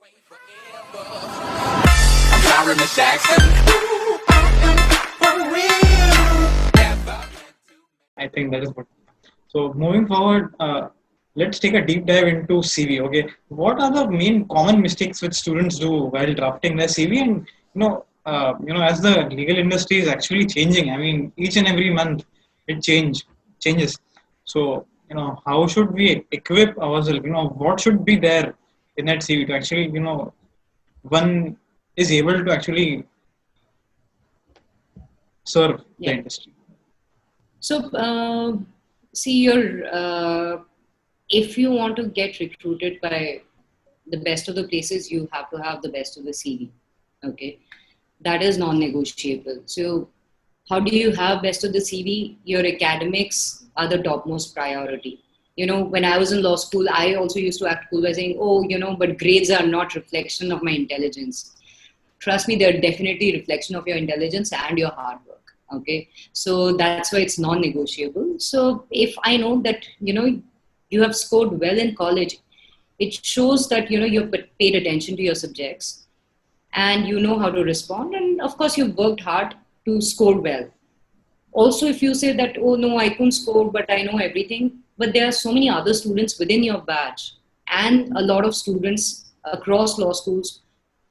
I think that is good. So moving forward, let's take a deep dive into CV. Okay, what are the main common mistakes which students do while drafting their CV? And as the legal industry is actually changing, I mean, each and every month it changes. So how should we equip ourselves? What should be there in that CV to actually one is able to actually serve the Yeah. industry. So, see, if you want to get recruited by the best of the places, you have to have the best of the CV. Okay, that is non-negotiable. So, how do you have best of the CV? Your academics are the topmost priority. When I was in law school, I also used to act cool by saying, "Oh, but grades are not reflection of my intelligence." Trust me, they're definitely reflection of your intelligence and your hard work. Okay, so that's why it's non-negotiable. So if I know that you have scored well in college, it shows that you've paid attention to your subjects and you know how to respond, and of course you've worked hard to score well. Also, if you say that, oh no, I couldn't score but I know everything, but there are so many other students within your batch and a lot of students across law schools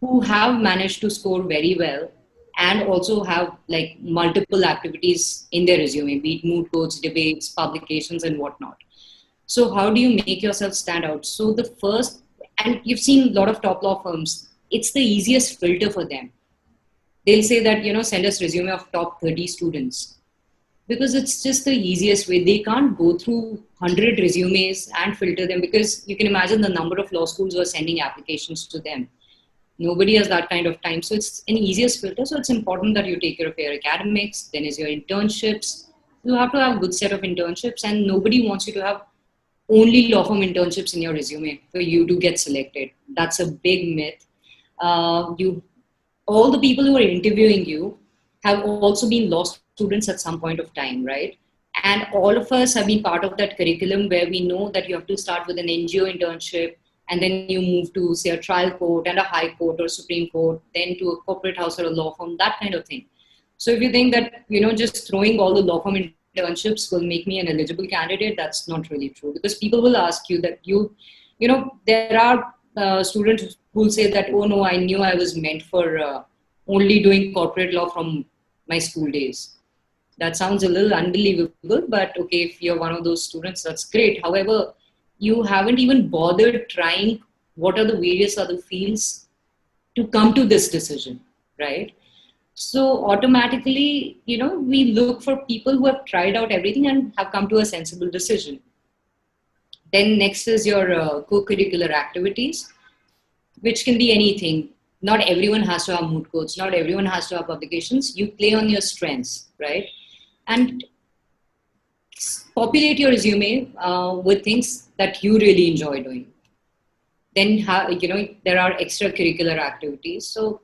who have managed to score very well and also have like multiple activities in their resume, be it moot courts, debates, publications, and whatnot. So how do you make yourself stand out? So the first, and you've seen a lot of top law firms, it's the easiest filter for them. They'll say that, send us resume of top 30 students, because it's just the easiest way. They can't go through 100 resumes and filter them, because you can imagine the number of law schools who are sending applications to them. Nobody has that kind of time. So it's an easiest filter. So it's important that you take care of your academics. Then is your internships. You have to have a good set of internships, and nobody wants you to have only law firm internships in your resume for you to get selected. That's a big myth. All the people who are interviewing you have also been law students at some point of time, right? And all of us have been part of that curriculum where we know that you have to start with an NGO internship, and then you move to, say, a trial court and a high court or Supreme Court, then to a corporate house or a law firm, that kind of thing. So if you think that, just throwing all the law firm internships will make me an eligible candidate, that's not really true, because people will ask you that there are students who will say that, oh no, I knew I was meant for only doing corporate law from my school days. That sounds a little unbelievable, but okay, if you're one of those students, that's great. However, you haven't even bothered trying what are the various other fields to come to this decision, right? So automatically, we look for people who have tried out everything and have come to a sensible decision. Then next is your co-curricular activities, which can be anything. Not everyone has to have moot courts. Not everyone has to have publications. You play on your strengths, right? And populate your resume with things that you really enjoy doing. Then, there are extracurricular activities. So,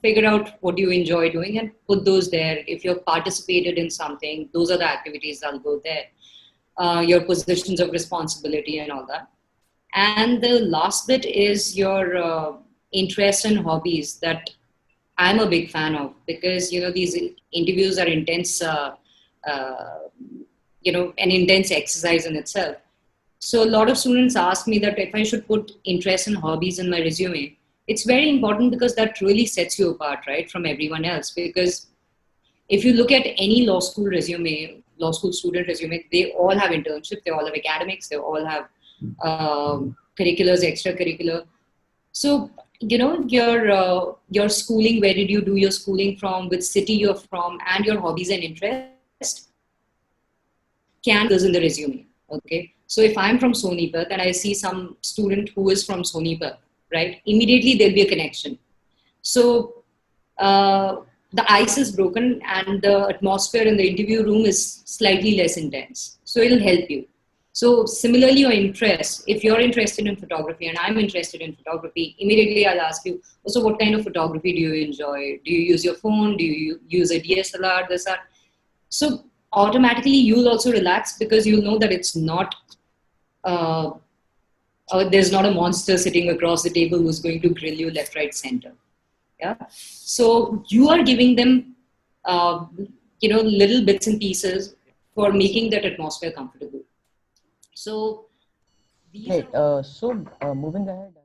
figure out what you enjoy doing and put those there. If you've participated in something, those are the activities that'll go there. Your positions of responsibility and all that. And the last bit is your interests and hobbies that I'm a big fan of, because, these interviews are intense, an intense exercise in itself. So a lot of students ask me that if I should put interests and hobbies in my resume. It's very important, because that really sets you apart, right, from everyone else. Because if you look at any law school resume, law school student resume, they all have internships, they all have academics, they all have curriculars, extracurricular. So, your schooling, where did you do your schooling from, which city you're from, and your hobbies and interests can be in the resume. Okay. So if I'm from Sonipat and I see some student who is from Sonipat, right, immediately there'll be a connection. So the ice is broken and the atmosphere in the interview room is slightly less intense. So it'll help you. So similarly, your interests, if you're interested in photography and I'm interested in photography, immediately I'll ask you, so what kind of photography do you enjoy? Do you use your phone? Do you use a DSLR, this, that? So automatically you'll also relax, because you'll know that it's not there's not a monster sitting across the table who's going to grill you left, right, center. Yeah. So you are giving them, little bits and pieces for making that atmosphere comfortable. So these Great. are all. Moving ahead.